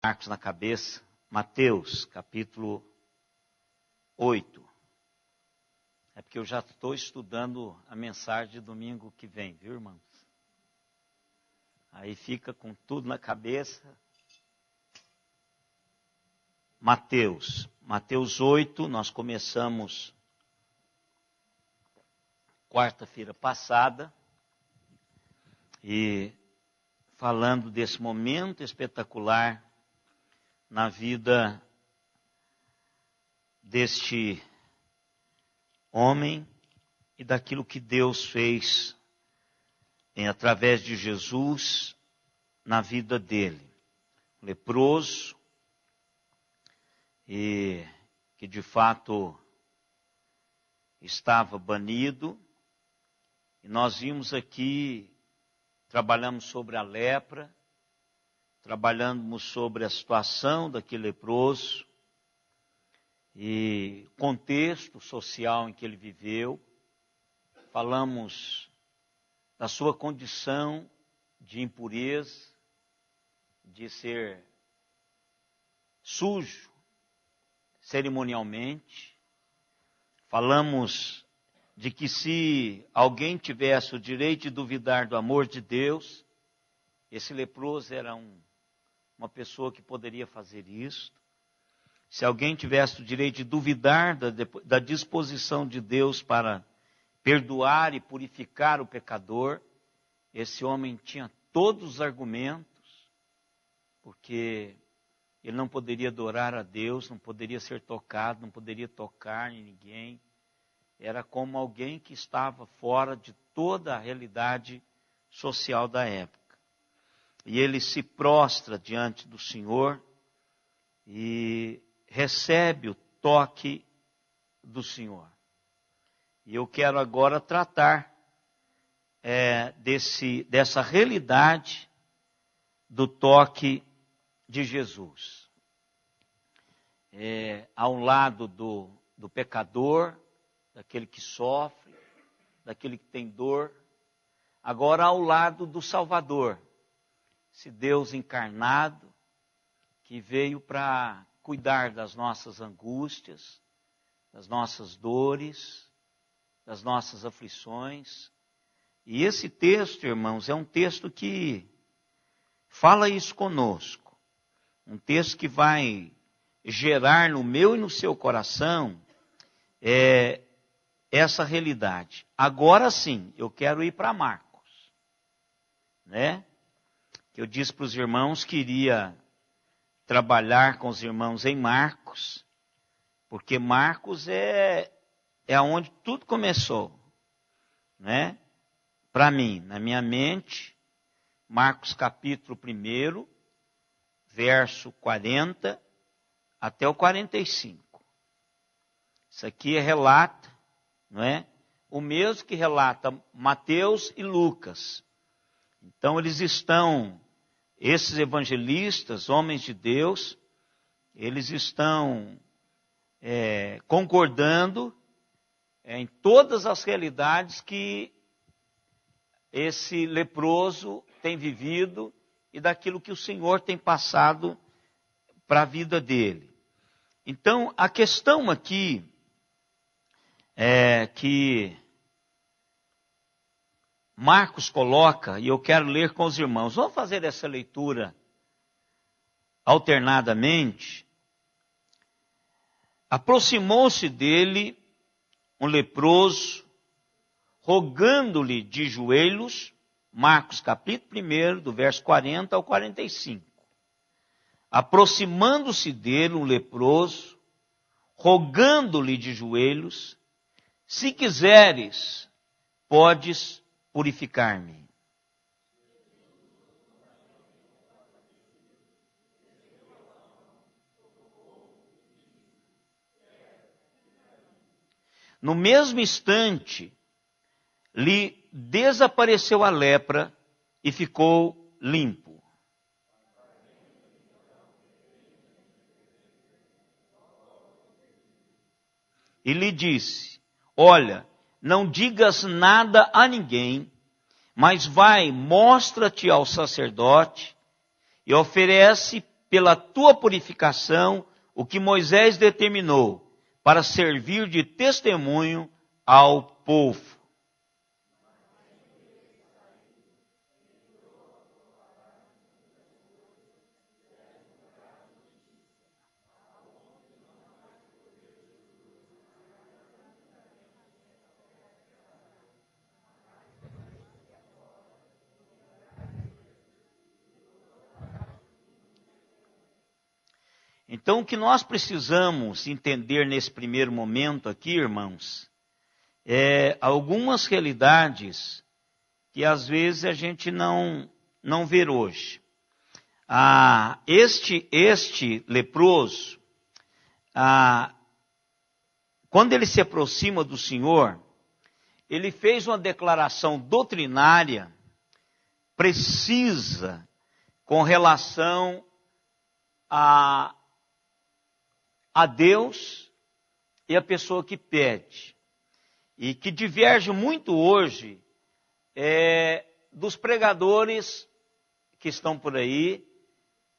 Marcos na cabeça, Mateus, capítulo 8. É porque eu já estou estudando a mensagem de domingo que vem, viu, irmãos? Aí fica com tudo na cabeça. Mateus 8, nós começamos quarta-feira passada, e falando desse momento espetacular na vida deste homem e daquilo que Deus fez através de Jesus na vida dele. Leproso, e que de fato estava banido. E nós vimos aqui, trabalhamos sobre a lepra, trabalhamos sobre a situação daquele leproso e contexto social em que ele viveu. Falamos da sua condição de impureza, de ser sujo cerimonialmente. Falamos de que se alguém tivesse o direito de duvidar do amor de Deus, esse leproso era uma pessoa que poderia fazer isso. Se alguém tivesse o direito de duvidar da disposição de Deus para perdoar e purificar o pecador, esse homem tinha todos os argumentos, porque ele não poderia adorar a Deus, não poderia ser tocado, não poderia tocar em ninguém. Era como alguém que estava fora de toda a realidade social da época. E ele se prostra diante do Senhor e recebe o toque do Senhor. E eu quero agora tratar dessa realidade do toque de Jesus. Ao lado do pecador, daquele que sofre, daquele que tem dor, agora ao lado do Salvador, esse Deus encarnado que veio para cuidar das nossas angústias, das nossas dores, das nossas aflições. E esse texto, irmãos, é um texto que fala isso conosco. Um texto que vai gerar no meu e no seu coração essa realidade. Agora sim, eu quero ir para Marcos, né? Eu disse para os irmãos que iria trabalhar com os irmãos em Marcos, porque Marcos é onde tudo começou, né? Para mim, na minha mente, Marcos capítulo 1, verso 40 até o 45. Isso aqui relata, não é? O mesmo que relata Mateus e Lucas. Então esses evangelistas, homens de Deus, eles estão concordando em todas as realidades que esse leproso tem vivido e daquilo que o Senhor tem passado para a vida dele. Então, a questão aqui que Marcos coloca, e eu quero ler com os irmãos. Vamos fazer essa leitura alternadamente. Aproximou-se dele um leproso, rogando-lhe de joelhos, Marcos capítulo 1, do verso 40 ao 45. Aproximando-se dele um leproso, rogando-lhe de joelhos, se quiseres, podes purificar-me. No mesmo instante, lhe desapareceu a lepra e ficou limpo. E lhe disse: olha, não digas nada a ninguém, mas vai, mostra-te ao sacerdote e oferece pela tua purificação o que Moisés determinou, para servir de testemunho ao povo. Então, o que nós precisamos entender nesse primeiro momento aqui, irmãos, é algumas realidades que às vezes a gente não vê hoje. Este leproso, quando ele se aproxima do Senhor, ele fez uma declaração doutrinária precisa com relação a Deus e a pessoa que pede. E que diverge muito hoje dos pregadores que estão por aí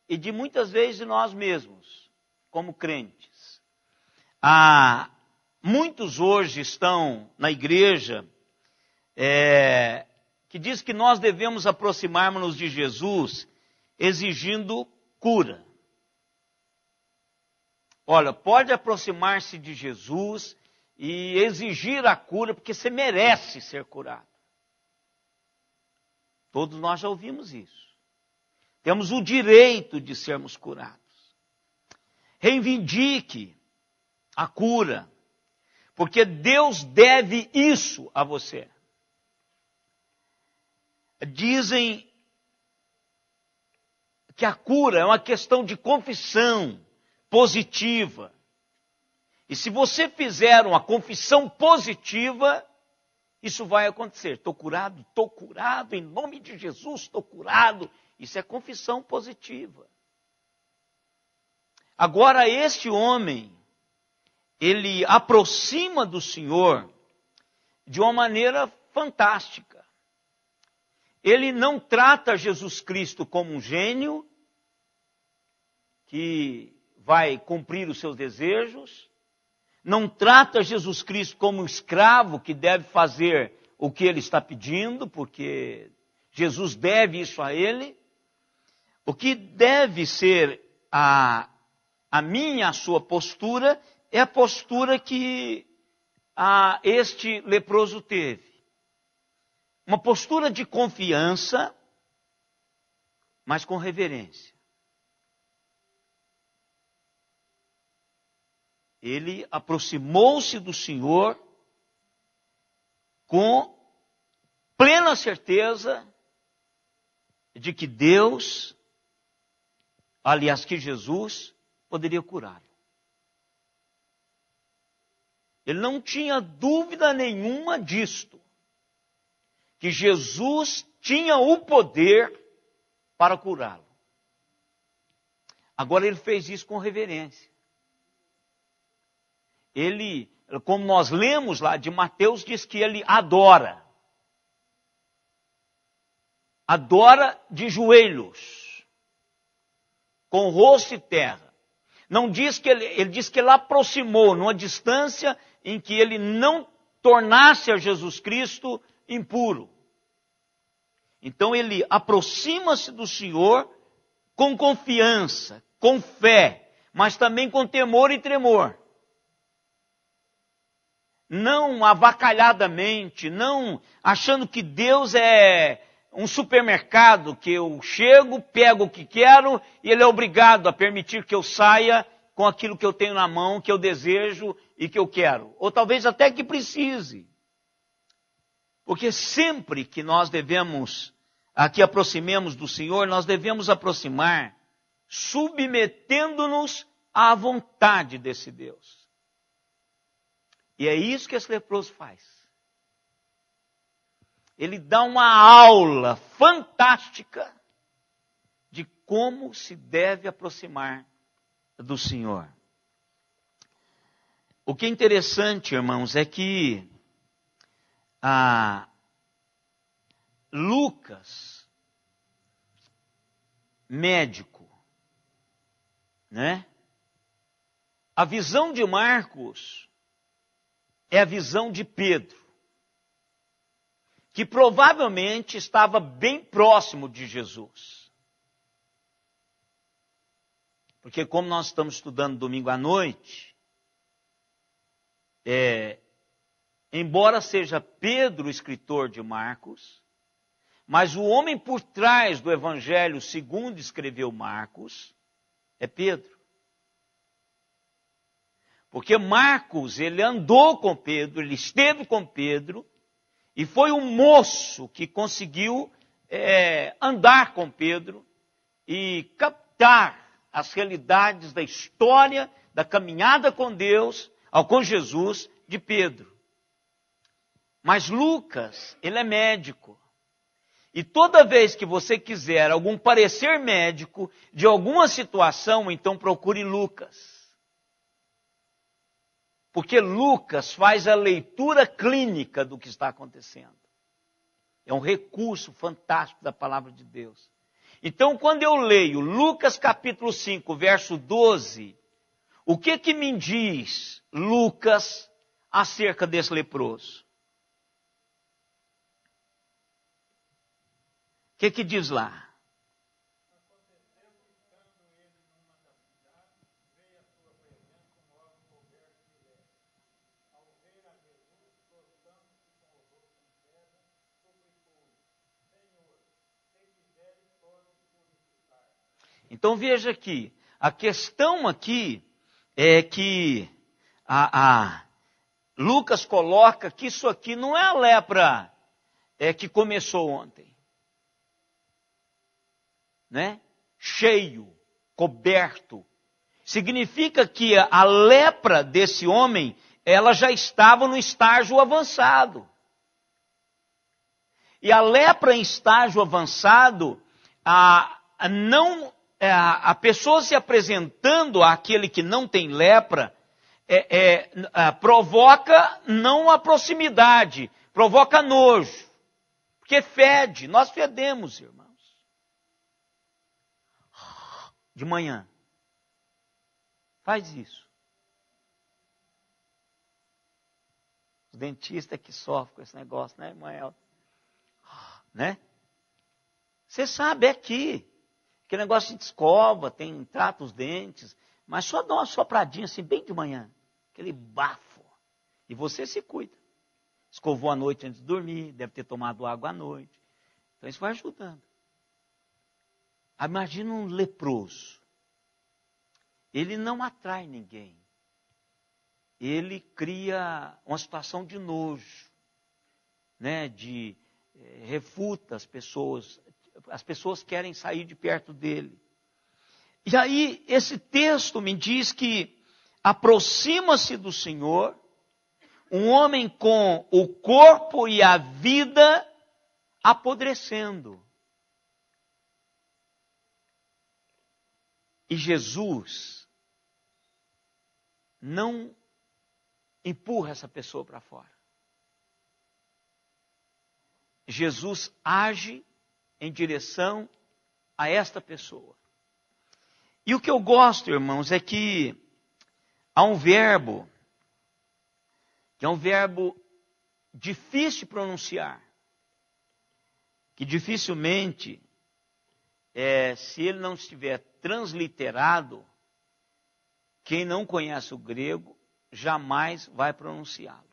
e de muitas vezes de nós mesmos, como crentes. Muitos hoje estão na igreja que diz que nós devemos aproximar-nos de Jesus exigindo cura. Olha, pode aproximar-se de Jesus e exigir a cura, porque você merece ser curado. Todos nós já ouvimos isso. Temos o direito de sermos curados. Reivindique a cura, porque Deus deve isso a você. Dizem que a cura é uma questão de confissão positiva. E se você fizer uma confissão positiva, isso vai acontecer. Estou curado, em nome de Jesus, estou curado. Isso é confissão positiva. Agora, este homem, ele aproxima do Senhor de uma maneira fantástica. Ele não trata Jesus Cristo como um gênio que vai cumprir os seus desejos, não trata Jesus Cristo como um escravo que deve fazer o que ele está pedindo, porque Jesus deve isso a ele. O que deve ser a sua postura, é a postura que este leproso teve. Uma postura de confiança, mas com reverência. Ele aproximou-se do Senhor com plena certeza de que Deus, aliás, que Jesus poderia curá-lo. Ele não tinha dúvida nenhuma disto, que Jesus tinha o poder para curá-lo. Agora ele fez isso com reverência. Ele, como nós lemos lá de Mateus, diz que ele adora. Adora de joelhos, com o rosto e terra. Não diz que ele diz que ele aproximou numa distância em que ele não tornasse a Jesus Cristo impuro. Então ele aproxima-se do Senhor com confiança, com fé, mas também com temor e tremor. Não avacalhadamente, não achando que Deus é um supermercado que eu chego, pego o que quero e Ele é obrigado a permitir que eu saia com aquilo que eu tenho na mão, que eu desejo e que eu quero. Ou talvez até que precise. Porque sempre que nós que aproximemos do Senhor, nós devemos aproximar submetendo-nos à vontade desse Deus. E é isso que esse leproso faz. Ele dá uma aula fantástica de como se deve aproximar do Senhor. O que é interessante, irmãos, é que Lucas, médico, né? A visão de Marcos é a visão de Pedro, que provavelmente estava bem próximo de Jesus. Porque como nós estamos estudando domingo à noite, embora seja Pedro o escritor de Marcos, mas o homem por trás do evangelho segundo escreveu Marcos é Pedro. Porque Marcos, ele andou com Pedro, ele esteve com Pedro, e foi um moço que conseguiu andar com Pedro e captar as realidades da história, da caminhada com Deus, com Jesus, de Pedro. Mas Lucas, ele é médico. E toda vez que você quiser algum parecer médico de alguma situação, então procure Lucas. Porque Lucas faz a leitura clínica do que está acontecendo. É um recurso fantástico da palavra de Deus. Então, quando eu leio Lucas capítulo 5, verso 12, o que me diz Lucas acerca desse leproso? O que diz lá? Então veja aqui, a questão aqui é que Lucas coloca que isso aqui não é a lepra que começou ontem. Né? Cheio, coberto. Significa que a lepra desse homem, ela já estava no estágio avançado. E a lepra em estágio avançado, a pessoa se apresentando àquele que não tem lepra, provoca não a proximidade, provoca nojo. Porque fede, nós fedemos, irmãos. De manhã. Faz isso. Os dentistas que sofrem com esse negócio, né, irmã? Né? Você sabe, é aqui. Aquele negócio de escova, trata os dentes, mas só dá uma sopradinha assim, bem de manhã. Aquele bafo. E você se cuida. Escovou à noite antes de dormir, deve ter tomado água à noite. Então isso vai ajudando. Imagina um leproso. Ele não atrai ninguém. Ele cria uma situação de nojo, né? Refuta as pessoas. As pessoas querem sair de perto dele. E aí, esse texto me diz que aproxima-se do Senhor um homem com o corpo e a vida apodrecendo. E Jesus não empurra essa pessoa para fora. Jesus age em direção a esta pessoa. E o que eu gosto, irmãos, é que há um verbo, que é um verbo difícil de pronunciar, que dificilmente, se ele não estiver transliterado, quem não conhece o grego jamais vai pronunciá-lo.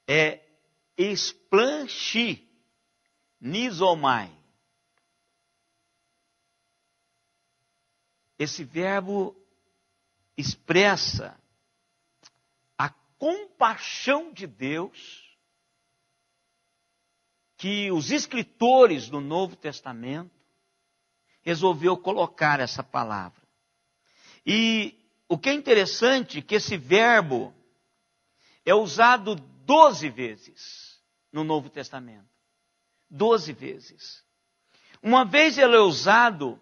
É esplanchi, nizomai. Esse verbo expressa a compaixão de Deus que os escritores do Novo Testamento resolveu colocar essa palavra. E o que é interessante é que esse verbo é usado 12 vezes no Novo Testamento. 12 vezes. Uma vez ele é usado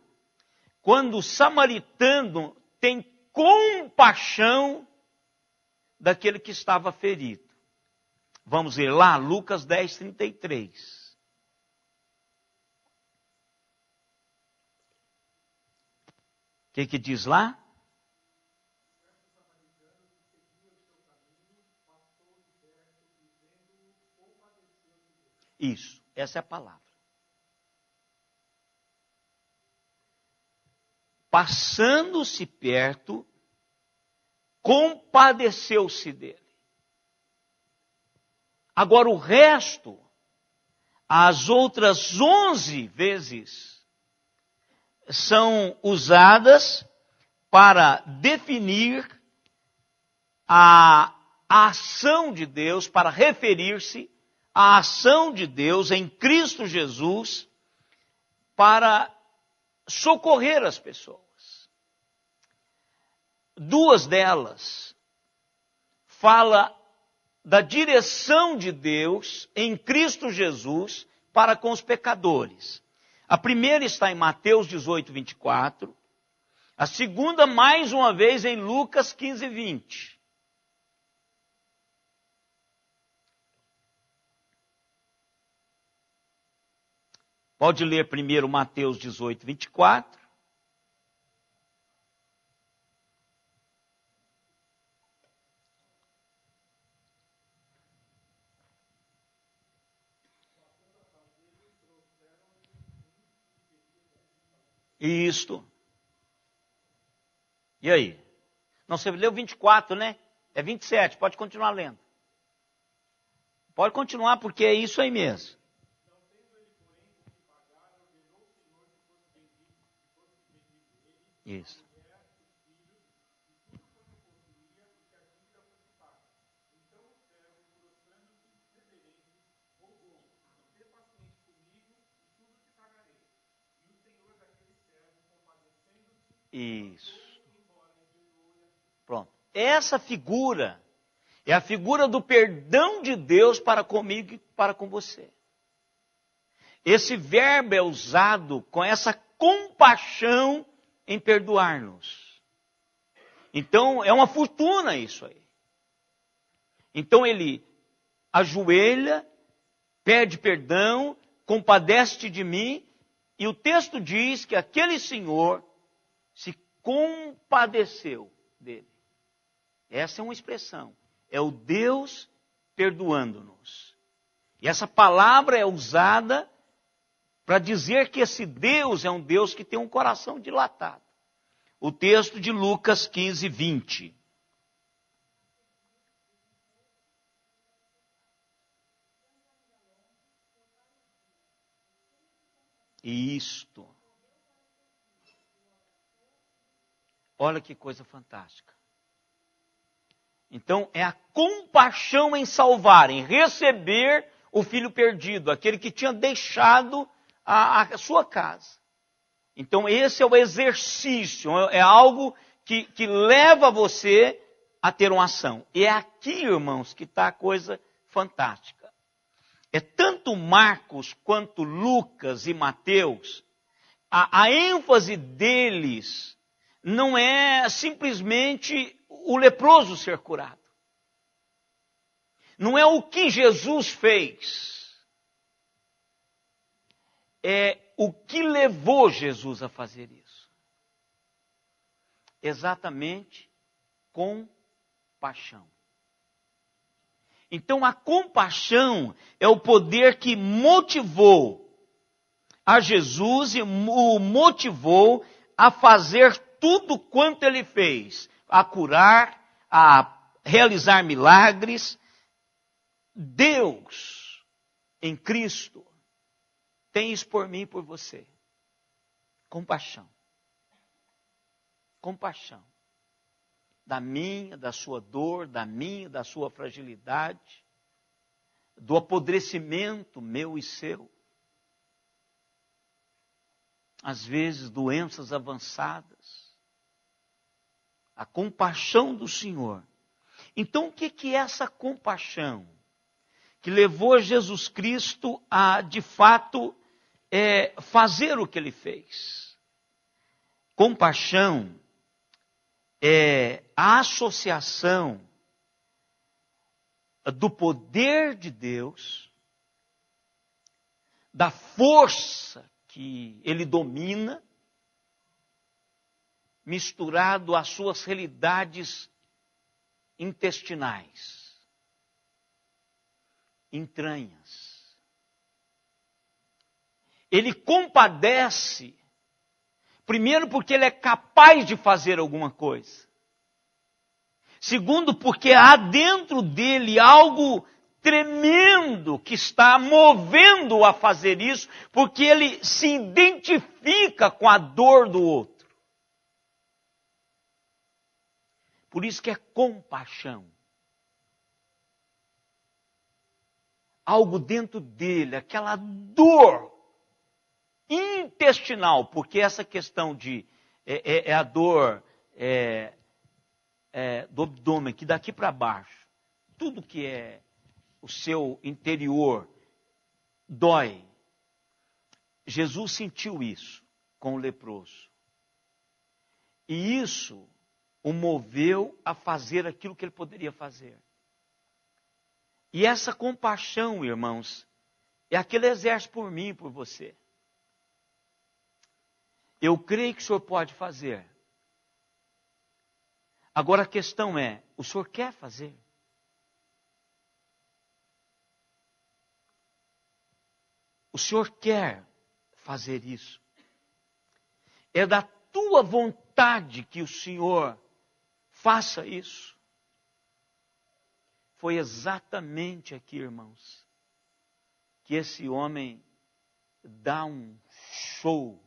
quando o samaritano tem compaixão daquele que estava ferido. Vamos ver lá, Lucas 10, 33. que diz lá? Isso, essa é a palavra. Passando-se perto, compadeceu-se dele. Agora o resto, as outras 11 vezes, são usadas para definir a ação de Deus, para referir-se à ação de Deus em Cristo Jesus para socorrer as pessoas. 2 delas fala da direção de Deus em Cristo Jesus para com os pecadores. A primeira está em Mateus 18, 24. A segunda, mais uma vez, em Lucas 15, 20. Pode ler primeiro Mateus 18, 24. Isto. E aí? Não, você leu 24, né? É 27, pode continuar lendo. Pode continuar, porque é isso aí mesmo. Isso. Isso. Pronto. Essa figura é a figura do perdão de Deus para comigo e para com você. Esse verbo é usado com essa compaixão em perdoar-nos. Então, é uma fortuna isso aí. Então, ele ajoelha, pede perdão, compadece-te de mim, e o texto diz que aquele senhor se compadeceu dele. Essa é uma expressão. É o Deus perdoando-nos. E essa palavra é usada para dizer que esse Deus é um Deus que tem um coração dilatado. O texto de Lucas 15, 20. Isto. Olha que coisa fantástica. Então, é a compaixão em salvar, em receber o filho perdido, aquele que tinha deixado a sua casa. Então, esse é o exercício, é algo que leva você a ter uma ação. E é aqui, irmãos, que está a coisa fantástica. É tanto Marcos quanto Lucas e Mateus, a ênfase deles não é simplesmente o leproso ser curado. Não é o que Jesus fez. É o que levou Jesus a fazer isso. Exatamente compaixão. Então a compaixão é o poder que motivou a Jesus e o motivou a fazer tudo quanto ele fez, a curar, a realizar milagres. Deus, em Cristo, tem isso por mim e por você. Compaixão. Compaixão. Da minha, da sua dor, da minha, da sua fragilidade, do apodrecimento meu e seu. Às vezes, doenças avançadas. A compaixão do Senhor. Então, o que é essa compaixão? Que levou Jesus Cristo a, de fato, fazer o que ele fez. Compaixão é a associação do poder de Deus, da força que ele domina, misturado às suas realidades intestinais, entranhas. Ele compadece, primeiro porque ele é capaz de fazer alguma coisa. Segundo, porque há dentro dele algo tremendo que está movendo-o a fazer isso, porque ele se identifica com a dor do outro. Por isso que é compaixão. Algo dentro dele, aquela dor intestinal, porque essa questão de a dor do abdômen, que daqui para baixo, tudo que é o seu interior dói. Jesus sentiu isso com o leproso. E isso o moveu a fazer aquilo que ele poderia fazer. E essa compaixão, irmãos, é aquele exerce por mim e por você. Eu creio que o Senhor pode fazer. Agora a questão é, o Senhor quer fazer? O Senhor quer fazer isso? É da tua vontade que o Senhor faça isso? Foi exatamente aqui, irmãos, que esse homem dá um show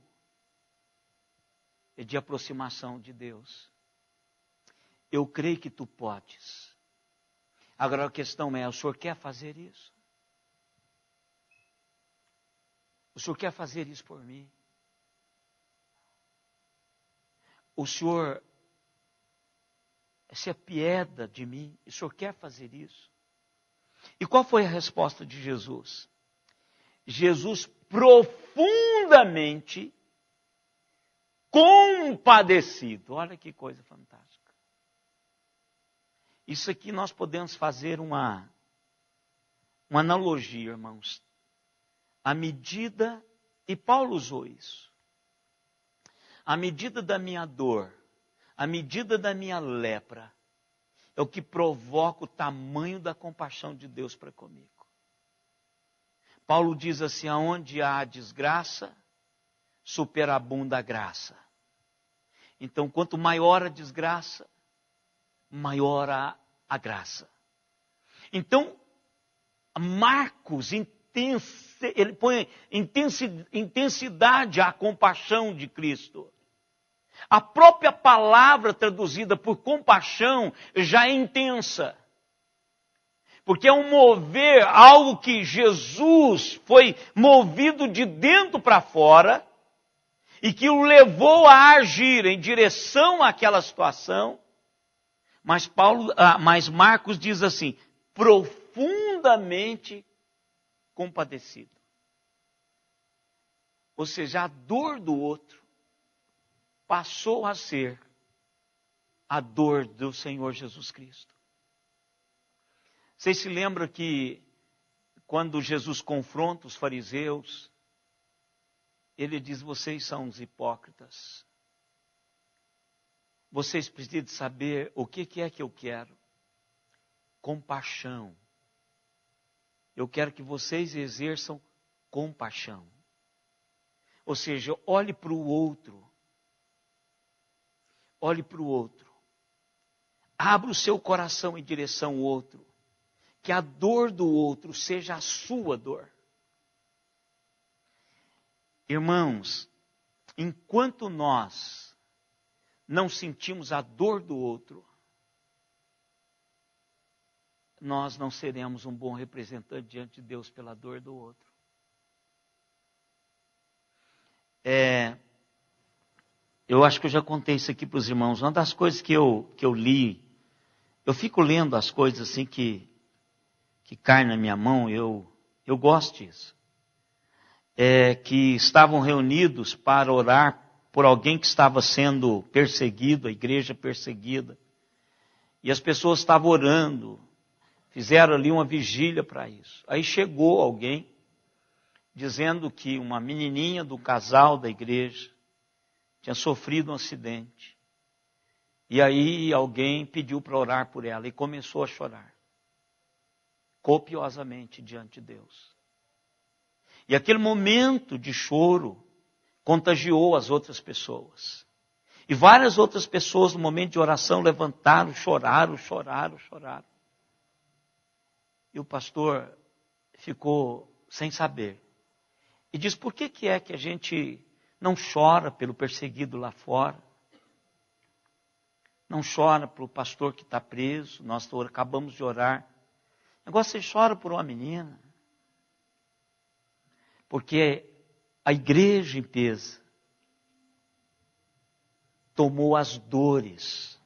de aproximação de Deus. Eu creio que tu podes. Agora a questão é, o Senhor quer fazer isso? O Senhor quer fazer isso por mim? O Senhor se apieda de mim? O Senhor quer fazer isso? E qual foi a resposta de Jesus? Jesus profundamente compadecido. Olha que coisa fantástica. Isso aqui nós podemos fazer uma analogia, irmãos. A medida, e Paulo usou isso, a medida da minha dor, a medida da minha lepra, é o que provoca o tamanho da compaixão de Deus para comigo. Paulo diz assim, aonde há desgraça, superabunda a graça. Então, quanto maior a desgraça, maior a graça. Então, Marcos, ele põe intensidade à compaixão de Cristo. A própria palavra traduzida por compaixão já é intensa. Porque é um mover, algo que Jesus foi movido de dentro para fora e que o levou a agir em direção àquela situação. Mas Marcos diz assim, profundamente compadecido. Ou seja, a dor do outro passou a ser a dor do Senhor Jesus Cristo. Vocês se lembram que quando Jesus confronta os fariseus, ele diz, vocês são os hipócritas. Vocês precisam saber o que é que eu quero. Compaixão. Eu quero que vocês exerçam compaixão. Ou seja, olhe para o outro. Olhe para o outro. Abra o seu coração em direção ao outro. Que a dor do outro seja a sua dor. Irmãos, enquanto nós não sentimos a dor do outro, nós não seremos um bom representante diante de Deus pela dor do outro. Eu acho que eu já contei isso aqui para os irmãos. Uma das coisas que eu li, eu fico lendo as coisas assim que caem na minha mão, eu gosto disso. Que estavam reunidos para orar por alguém que estava sendo perseguido, a igreja perseguida. E as pessoas estavam orando, fizeram ali uma vigília para isso. Aí chegou alguém dizendo que uma menininha do casal da igreja tinha sofrido um acidente. E aí alguém pediu para orar por ela e começou a chorar. Copiosamente diante de Deus. E aquele momento de choro contagiou as outras pessoas. E várias outras pessoas no momento de oração levantaram, choraram. E o pastor ficou sem saber. E diz, por que é que a gente não chora pelo perseguido lá fora? Não chora pelo pastor que está preso, nós acabamos de orar. Agora você chora por uma menina. Porque a igreja em Pesa tomou as dores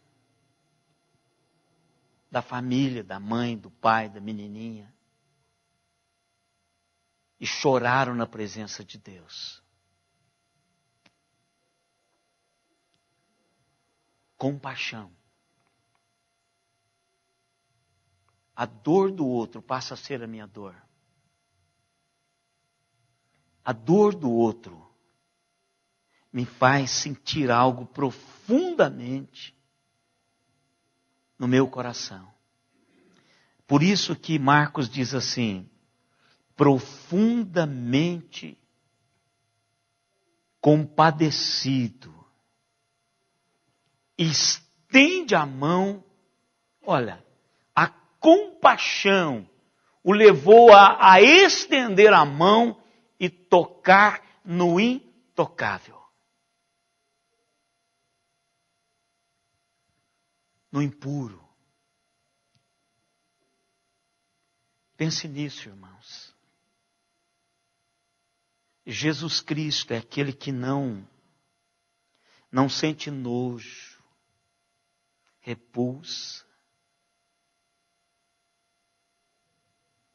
da família, da mãe, do pai, da menininha. E choraram na presença de Deus. Compaixão. A dor do outro passa a ser a minha dor. A dor do outro me faz sentir algo profundamente no meu coração. Por isso que Marcos diz assim, profundamente compadecido, estende a mão, olha, a compaixão o levou a estender a mão e tocar no intocável. No impuro. Pense nisso, irmãos. Jesus Cristo é aquele que não sente nojo, repulsa.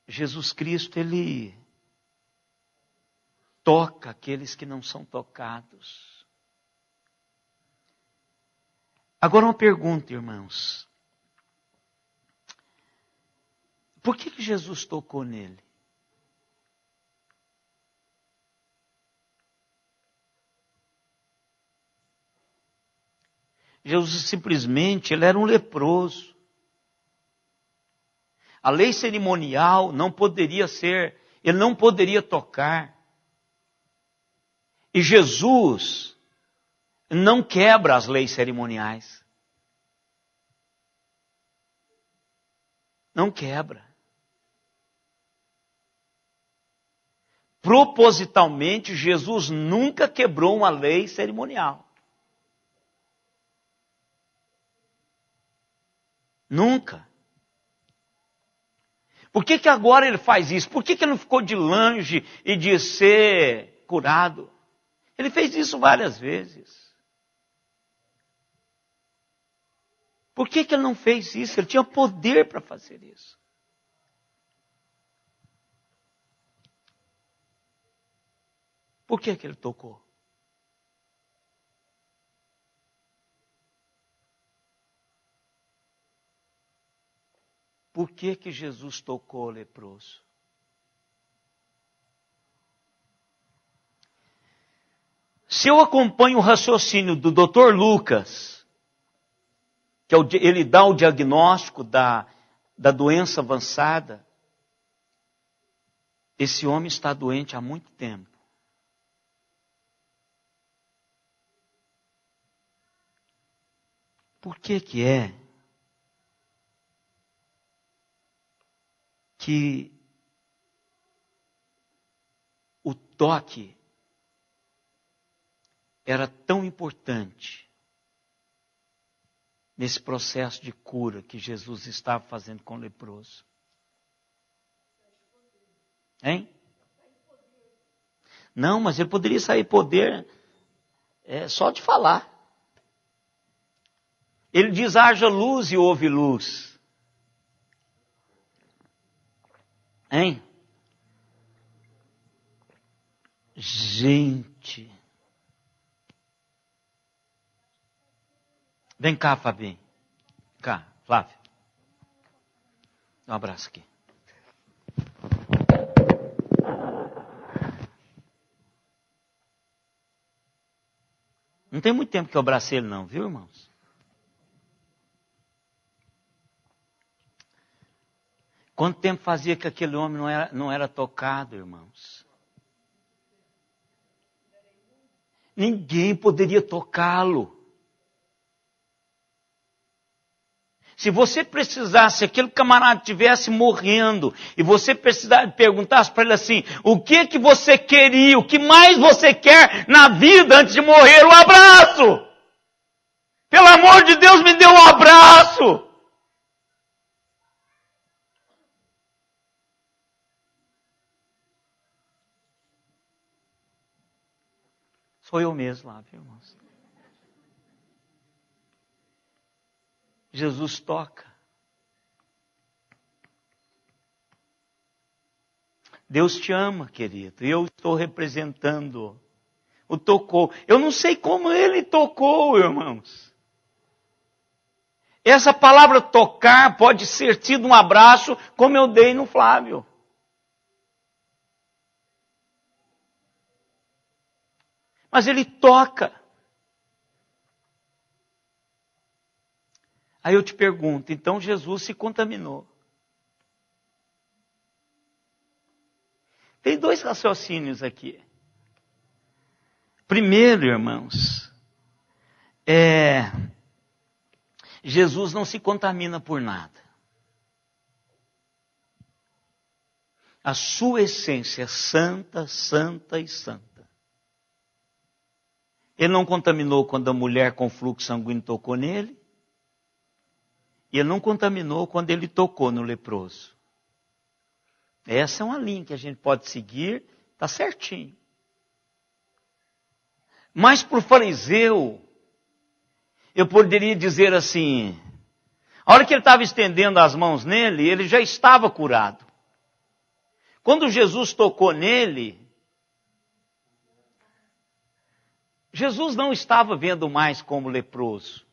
Jesus Cristo, Ele toca aqueles que não são tocados. Agora uma pergunta, irmãos. Por que Jesus tocou nele? Jesus simplesmente, ele era um leproso. A lei cerimonial não poderia ser, ele não poderia tocar. E Jesus não quebra as leis cerimoniais. Não quebra. Propositalmente, Jesus nunca quebrou uma lei cerimonial. Nunca. Por que agora ele faz isso? Por que ele não ficou de longe e de ser curado? Ele fez isso várias vezes. Por que ele não fez isso? Ele tinha poder para fazer isso. Por que ele tocou? Por que Jesus tocou o leproso? Se eu acompanho o raciocínio do Dr. Lucas, que ele dá o diagnóstico da doença avançada, esse homem está doente há muito tempo. Por que é que o toque era tão importante nesse processo de cura que Jesus estava fazendo com o leproso? Hein? Não, mas ele poderia sair poder só de falar. Ele diz, haja luz e houve luz. Hein? Gente. Vem cá, Fabinho. Cá, Flávio. Dá um abraço aqui. Não tem muito tempo que eu abracei ele não, viu, irmãos? Quanto tempo fazia que aquele homem não era tocado, irmãos? Ninguém poderia tocá-lo. Se você precisasse, aquele camarada estivesse morrendo, e você perguntasse para ele assim, o que você queria, o que mais você quer na vida antes de morrer? Um abraço! Pelo amor de Deus, me dê um abraço! Sou eu mesmo lá, viu, irmãos? Jesus toca. Deus te ama, querido. Eu estou representando. O tocou. Eu não sei como ele tocou, irmãos. Essa palavra tocar pode ser tido um abraço, como eu dei no Flávio. Mas ele toca. Aí eu te pergunto, então Jesus se contaminou. Tem dois raciocínios aqui. Primeiro, irmãos, Jesus não se contamina por nada. A sua essência é santa, santa e santa. Ele não contaminou quando a mulher com fluxo sanguíneo tocou nele. E ele não contaminou quando ele tocou no leproso. Essa é uma linha que a gente pode seguir, está certinho. Mas para o fariseu, eu poderia dizer assim, a hora que ele estava estendendo as mãos nele, ele já estava curado. Quando Jesus tocou nele, Jesus não estava vendo mais como leproso.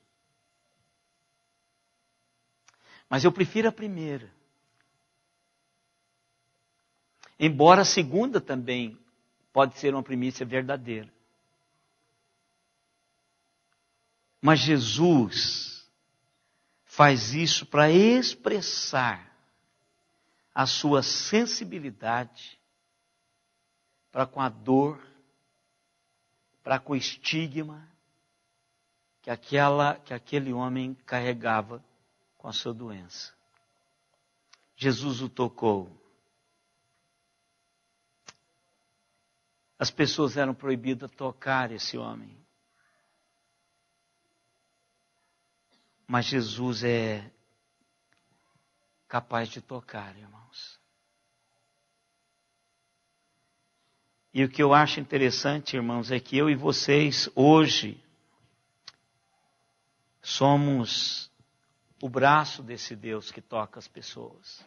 Mas eu prefiro a primeira. Embora a segunda também pode ser uma primícia verdadeira. Mas Jesus faz isso para expressar a sua sensibilidade para com a dor, para com o estigma que aquele homem carregava com a sua doença. Jesus o tocou. As pessoas eram proibidas de tocar esse homem. Mas Jesus é capaz de tocar, irmãos. E o que eu acho interessante, irmãos, é que eu e vocês hoje somos o braço desse Deus que toca as pessoas.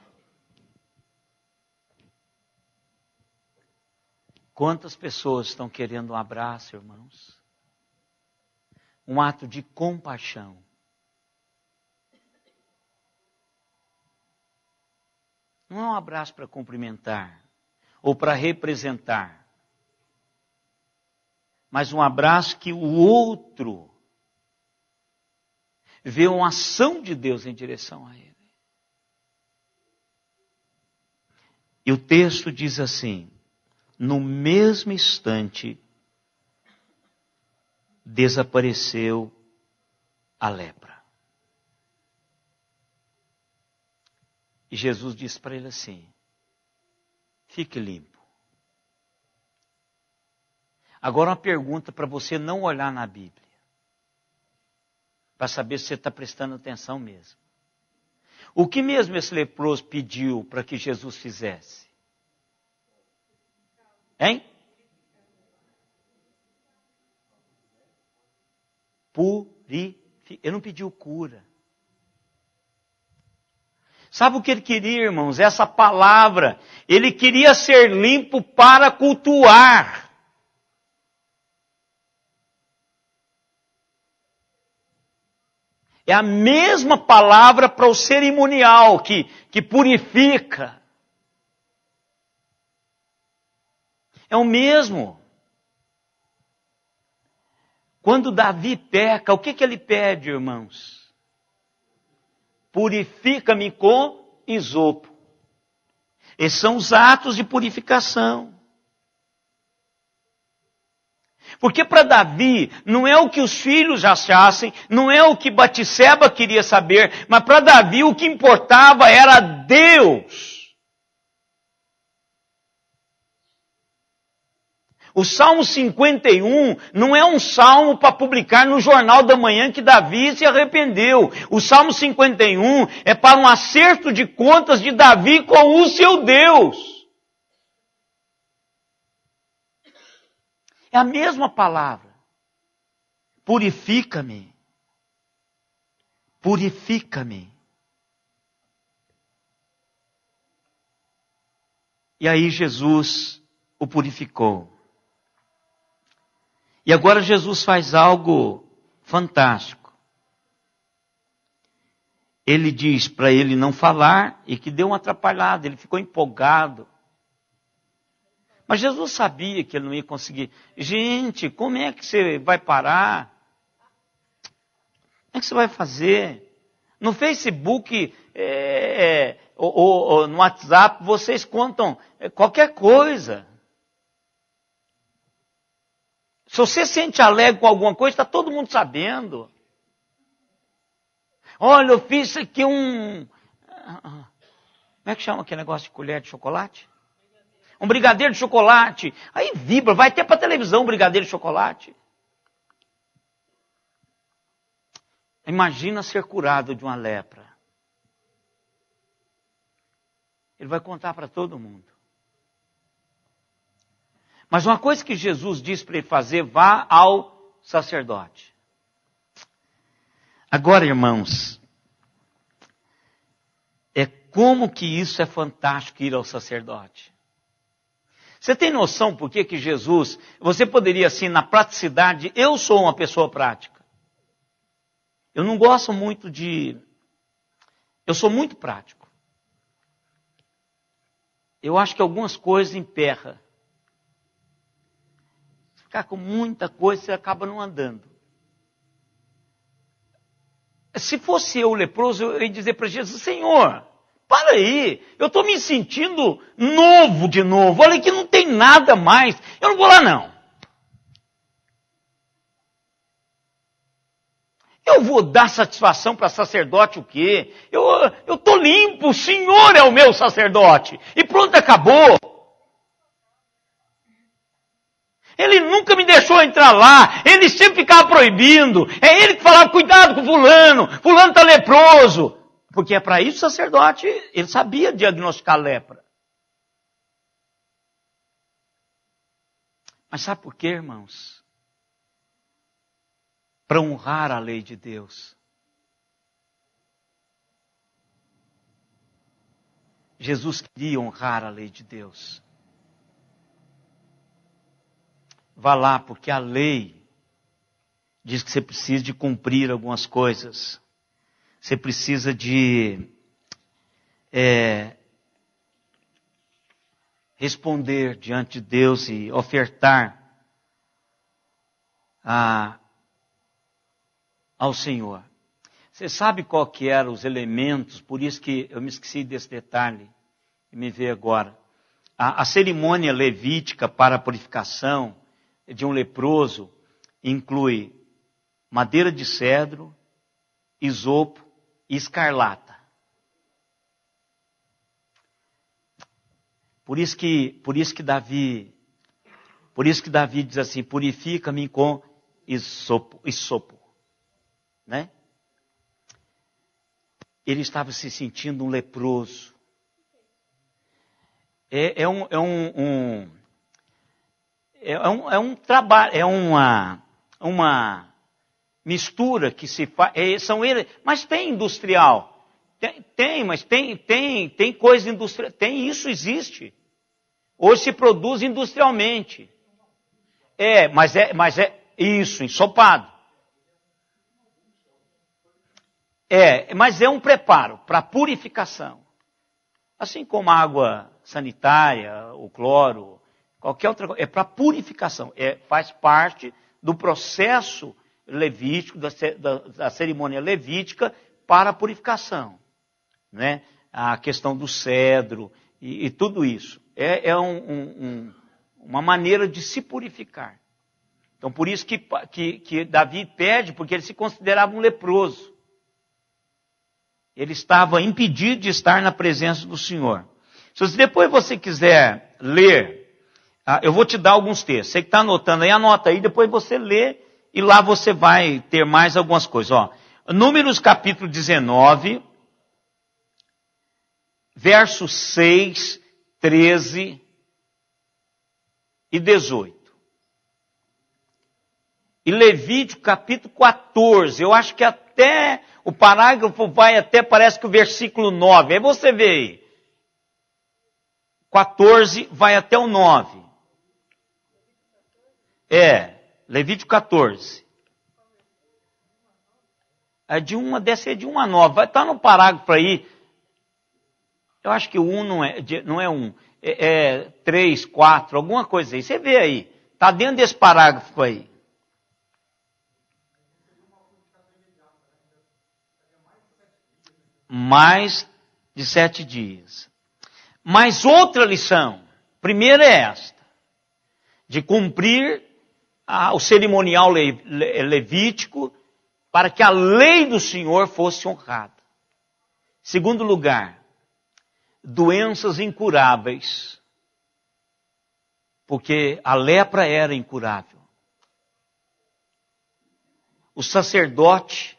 Quantas pessoas estão querendo um abraço, irmãos? Um ato de compaixão. Não é um abraço para cumprimentar ou para representar, mas um abraço que o outro vê uma ação de Deus em direção a ele. E o texto diz assim, no mesmo instante, desapareceu a lepra. E Jesus disse para ele assim, fique limpo. Agora uma pergunta para você não olhar na Bíblia. Para saber se você está prestando atenção mesmo. O que mesmo esse leproso pediu para que Jesus fizesse? Hein? Ele não pediu cura. Sabe o que ele queria, irmãos? Essa palavra. Ele queria ser limpo para cultuar. É a mesma palavra para o cerimonial que purifica. É o mesmo. Quando Davi peca, o que ele pede, irmãos? Purifica-me com isopo. Esses são os atos de purificação. Porque para Davi, não é o que os filhos achassem, não é o que Batseba queria saber, mas para Davi o que importava era Deus. O Salmo 51 não é um salmo para publicar no Jornal da Manhã que Davi se arrependeu. O Salmo 51 é para um acerto de contas de Davi com o seu Deus. É a mesma palavra. Purifica-me. Purifica-me. E aí Jesus o purificou. E agora Jesus faz algo fantástico. Ele diz para ele não falar e que deu uma atrapalhada, ele ficou empolgado. Mas Jesus sabia que ele não ia conseguir. Gente, como é que você vai parar? Como é que você vai fazer? No Facebook ou no WhatsApp, vocês contam qualquer coisa. Se você sente alegre com alguma coisa, está todo mundo sabendo. Olha, eu fiz aqui Como é que chama aquele negócio de colher de chocolate? Um brigadeiro de chocolate. Aí vibra, vai até para a televisão um brigadeiro de chocolate. Imagina ser curado de uma lepra. Ele vai contar para todo mundo. Mas uma coisa que Jesus disse para ele fazer, vá ao sacerdote. Agora, irmãos, como que isso é fantástico ir ao sacerdote. Você tem noção por que Jesus, você poderia assim, na praticidade, eu sou uma pessoa prática. Eu não gosto muito eu sou muito prático. Eu acho que algumas coisas emperra. Se ficar com muita coisa, você acaba não andando. Se fosse eu leproso, eu ia dizer para Jesus, Senhor, para aí, eu estou me sentindo novo de novo, olha que não tem nada mais, eu não vou lá não. Eu vou dar satisfação para sacerdote o quê? Eu estou limpo, o Senhor é o meu sacerdote. E pronto, acabou. Ele nunca me deixou entrar lá, ele sempre ficava proibindo. É ele que falava, cuidado com fulano está leproso. Porque é para isso o sacerdote, ele sabia diagnosticar lepra. Mas sabe por quê, irmãos? Para honrar a lei de Deus. Jesus queria honrar a lei de Deus. Vá lá, porque a lei diz que você precisa de cumprir algumas coisas. Você precisa de responder diante de Deus e ofertar ao Senhor. Você sabe qual que eram os elementos, por isso que eu me esqueci desse detalhe, e me veio agora. A cerimônia levítica para a purificação de um leproso inclui madeira de cedro, isopo e escarlata. Por isso que Davi diz assim, purifica-me com isopo, né? Ele estava se sentindo um leproso. É um trabalho, é uma mistura que se faz, mas tem industrial. Mas tem coisa industrial, isso existe. Hoje se produz industrialmente. Mas é isso, ensopado. Mas é um preparo para purificação. Assim como a água sanitária, o cloro, qualquer outra coisa, é para purificação. Faz parte do processo levítico, da cerimônia levítica para a purificação. Né? A questão do cedro e tudo isso. É uma maneira de se purificar. Então, por isso que Davi pede, porque ele se considerava um leproso. Ele estava impedido de estar na presença do Senhor. Se depois você quiser ler, eu vou te dar alguns textos. Você que está anotando aí, anota aí, depois você lê e lá você vai ter mais algumas coisas. Ó, Números capítulo 19, versos 6, 13 e 18. E Levítico capítulo 14, eu acho que até o parágrafo vai até, parece que o versículo 9. Aí você vê aí. 14 vai até o 9. Levítico 14. Deve ser de 1 a 9. Vai estar no parágrafo aí. Eu acho que o 1 não é 1. É 3, 4, alguma coisa aí. Você vê aí. Está dentro desse parágrafo aí. Mais de 7 dias. Mas outra lição. Primeira é esta. De cumprir o cerimonial levítico para que a lei do Senhor fosse honrada. Segundo lugar, doenças incuráveis. Porque a lepra era incurável. O sacerdote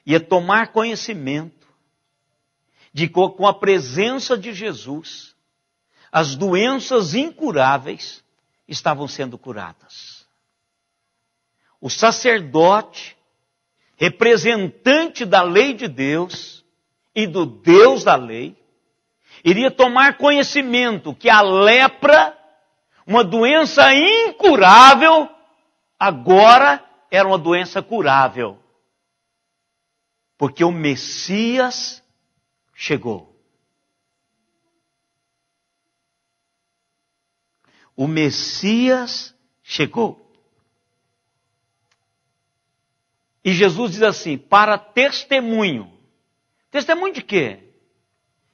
ia tomar conhecimento de que com a presença de Jesus, as doenças incuráveis estavam sendo curadas. O sacerdote, representante da lei de Deus e do Deus da lei, iria tomar conhecimento que a lepra, uma doença incurável, agora era uma doença curável. Porque o Messias chegou. O Messias chegou. E Jesus diz assim, para testemunho. Testemunho de quê?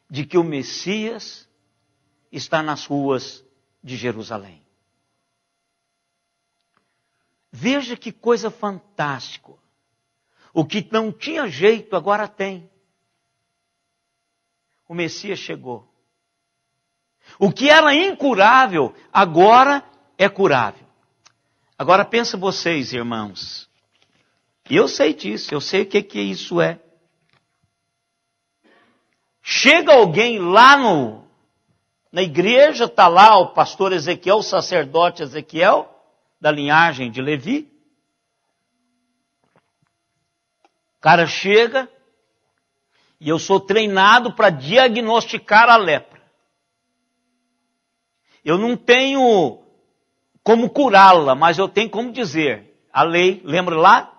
De que o Messias está nas ruas de Jerusalém. Veja que coisa fantástica. O que não tinha jeito, agora tem. O Messias chegou. O que era incurável, agora é curável. Agora pensa vocês, irmãos. Eu sei disso, eu sei o que isso é. Chega alguém lá na igreja, está lá o pastor Ezequiel, o sacerdote Ezequiel, da linhagem de Levi. O cara chega e eu sou treinado para diagnosticar a lepra. Eu não tenho como curá-la, mas eu tenho como dizer. A lei, lembra lá?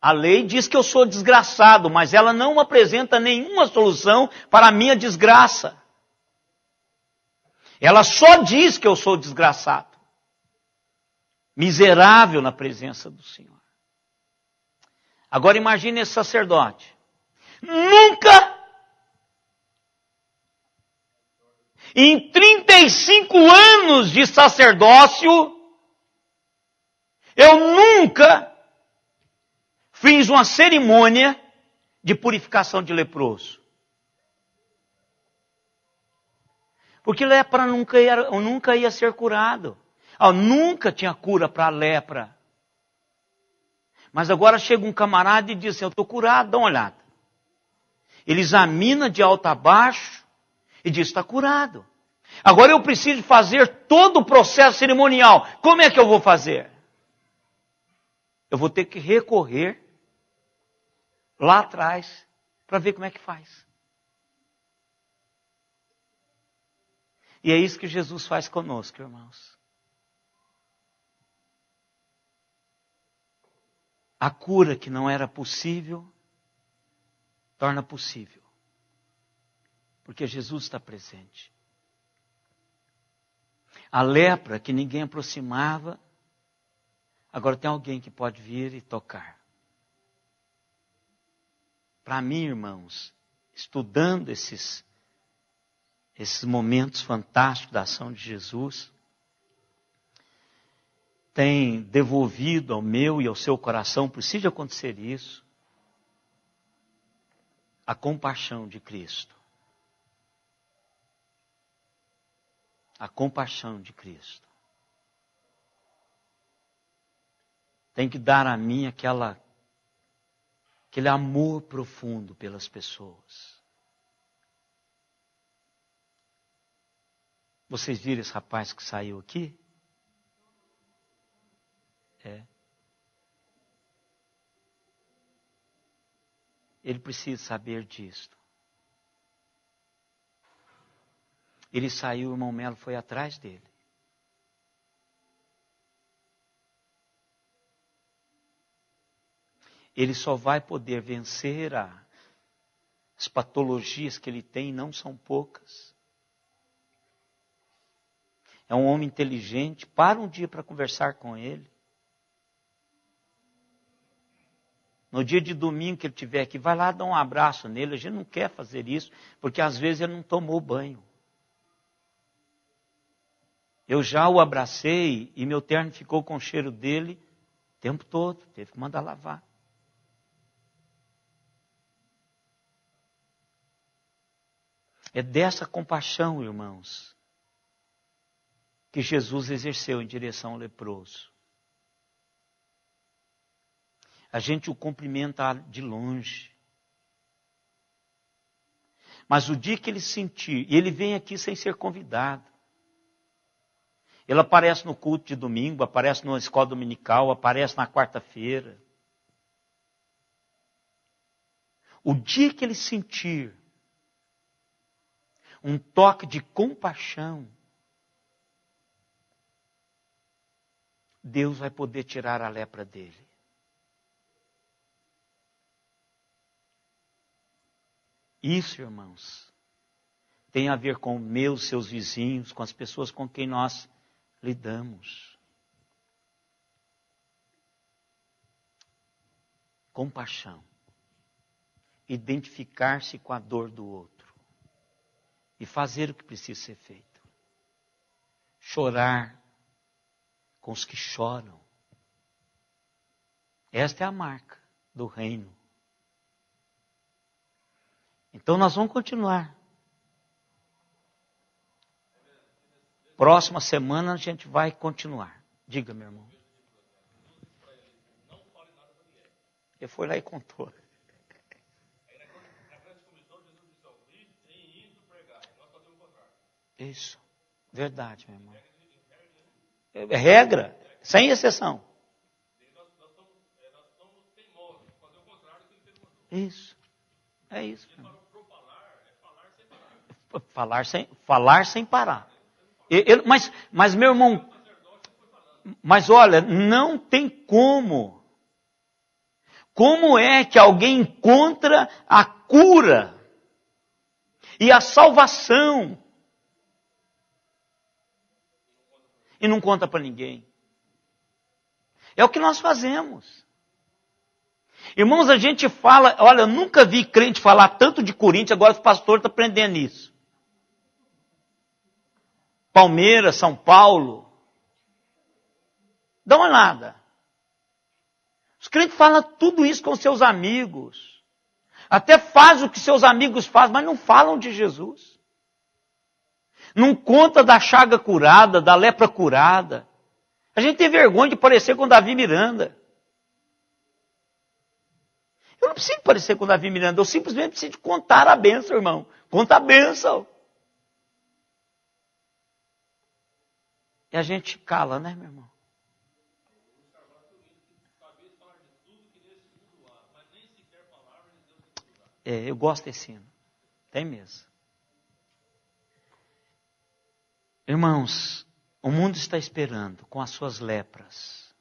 A lei diz que eu sou desgraçado, mas ela não apresenta nenhuma solução para a minha desgraça. Ela só diz que eu sou desgraçado. Miserável na presença do Senhor. Agora imagine esse sacerdote. Nunca, em 35 anos de sacerdócio, eu nunca fiz uma cerimônia de purificação de leproso. Porque lepra nunca ia ser curado. Nunca tinha cura para a lepra. Mas agora chega um camarada e diz assim, eu estou curado, dá uma olhada. Ele examina de alto a baixo e diz, está curado. Agora eu preciso fazer todo o processo cerimonial. Como é que eu vou fazer? Eu vou ter que recorrer lá atrás para ver como é que faz. E é isso que Jesus faz conosco, irmãos. A cura que não era possível, torna possível. Porque Jesus está presente. A lepra que ninguém aproximava, agora tem alguém que pode vir e tocar. Para mim, irmãos, estudando esses momentos fantásticos da ação de Jesus, tem devolvido ao meu e ao seu coração, precisa acontecer isso, a compaixão de Cristo. A compaixão de Cristo. Tem que dar a mim aquele amor profundo pelas pessoas. Vocês viram esse rapaz que saiu aqui? Ele precisa saber disso. Ele saiu, o irmão Melo foi atrás dele. Ele só vai poder vencer as patologias que ele tem, não são poucas. É um homem inteligente, para um dia para conversar com ele. No dia de domingo que ele estiver aqui, vai lá dar um abraço nele. A gente não quer fazer isso, porque às vezes ele não tomou banho. Eu já o abracei e meu terno ficou com o cheiro dele o tempo todo. Teve que mandar lavar. É dessa compaixão, irmãos, que Jesus exerceu em direção ao leproso. A gente o cumprimenta de longe. Mas o dia que ele sentir, e ele vem aqui sem ser convidado. Ele aparece no culto de domingo, aparece na escola dominical, aparece na quarta-feira. O dia que ele sentir um toque de compaixão, Deus vai poder tirar a lepra dele. Isso, irmãos, tem a ver com seus vizinhos, com as pessoas com quem nós lidamos. Compaixão. Identificar-se com a dor do outro. E fazer o que precisa ser feito. Chorar com os que choram. Esta é a marca do reino. Então nós vamos continuar. Próxima semana a gente vai continuar. Diga, meu irmão. Ele foi lá e contou. Isso. Verdade, meu irmão. É regra, sem exceção. Isso. É isso. Meu irmão. Falar sem parar. Mas, meu irmão, mas olha, não tem como. Como é que alguém encontra a cura e a salvação e não conta para ninguém? É o que nós fazemos. Irmãos, a gente fala, olha, eu nunca vi crente falar tanto de Corinthians, agora o pastor está aprendendo isso. Palmeiras, São Paulo. Dá uma olhada. Os crentes falam tudo isso com seus amigos. Até faz o que seus amigos fazem, mas não falam de Jesus. Não conta da chaga curada, da lepra curada. A gente tem vergonha de parecer com Davi Miranda. Eu não preciso parecer com Davi Miranda, eu simplesmente preciso contar a bênção, irmão. Conta a bênção. E a gente cala, né, meu irmão? Eu gosto desse hino. Tem mesmo. Irmãos, o mundo está esperando com as suas lepras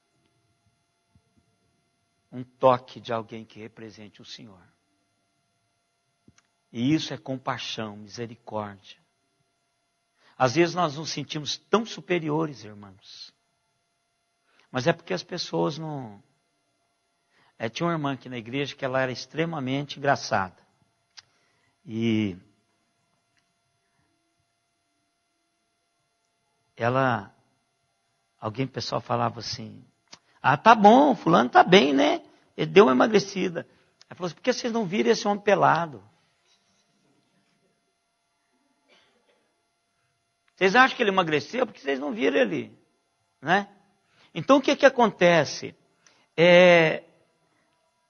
um toque de alguém que represente o Senhor. E isso é compaixão, misericórdia. Às vezes nós nos sentimos tão superiores, irmãos. Mas é porque as pessoas não... Tinha uma irmã aqui na igreja que ela era extremamente engraçada. E alguém pessoal falava assim, tá bom, fulano tá bem, né? Ele deu uma emagrecida. Ela falou assim, por que vocês não viram esse homem pelado? Vocês acham que ele emagreceu? Porque vocês não viram ele, né? Então o que acontece?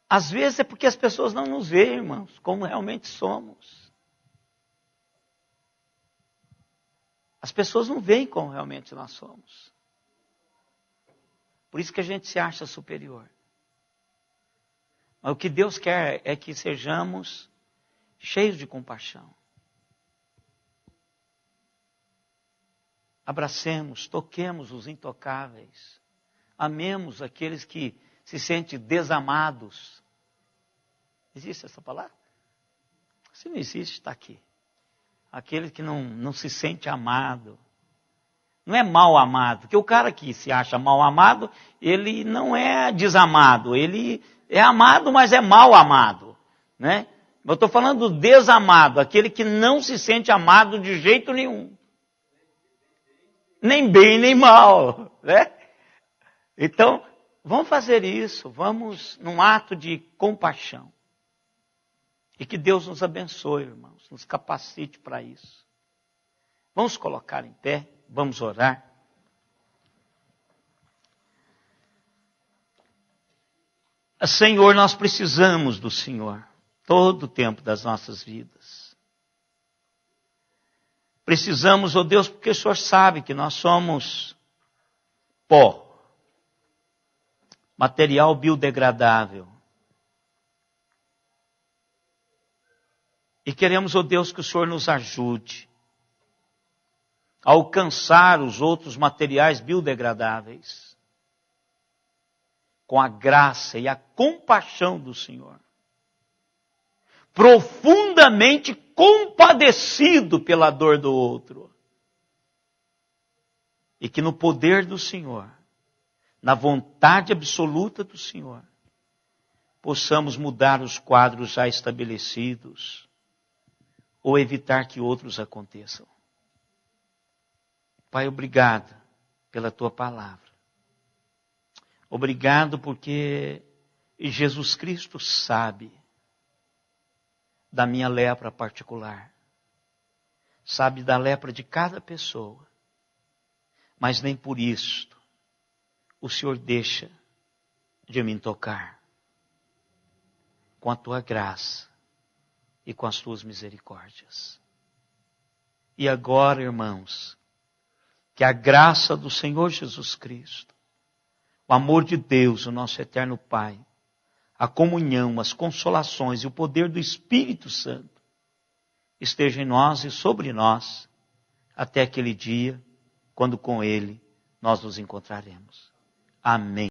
Às vezes é porque as pessoas não nos veem, irmãos, como realmente somos. As pessoas não veem como realmente nós somos. Por isso que a gente se acha superior. Mas o que Deus quer é que sejamos cheios de compaixão. Abracemos, toquemos os intocáveis. Amemos aqueles que se sentem desamados. Existe essa palavra? Se não existe, está aqui. Aquele que não se sente amado. Não é mal amado, porque o cara que se acha mal amado, ele não é desamado, ele é amado, mas é mal amado, né? Eu estou falando do desamado, aquele que não se sente amado de jeito nenhum. Nem bem, nem mal, né? Então, vamos fazer isso, vamos num ato de compaixão. E que Deus nos abençoe, irmãos, nos capacite para isso. Vamos colocar em pé, vamos orar. Senhor, nós precisamos do Senhor todo o tempo das nossas vidas. Precisamos, ó Deus, porque o Senhor sabe que nós somos pó, material biodegradável. E queremos, ó Deus, que o Senhor nos ajude a alcançar os outros materiais biodegradáveis com a graça e a compaixão do Senhor. Profundamente compadecido pela dor do outro. E que no poder do Senhor, na vontade absoluta do Senhor, possamos mudar os quadros já estabelecidos ou evitar que outros aconteçam. Pai, obrigado pela tua palavra. Obrigado porque Jesus Cristo sabe da minha lepra particular. Sabe da lepra de cada pessoa. Mas nem por isso o Senhor deixa de me tocar. Com a tua graça e com as tuas misericórdias. E agora, irmãos, que a graça do Senhor Jesus Cristo, o amor de Deus, o nosso eterno Pai, a comunhão, as consolações e o poder do Espírito Santo esteja em nós e sobre nós até aquele dia, quando com Ele nós nos encontraremos. Amém.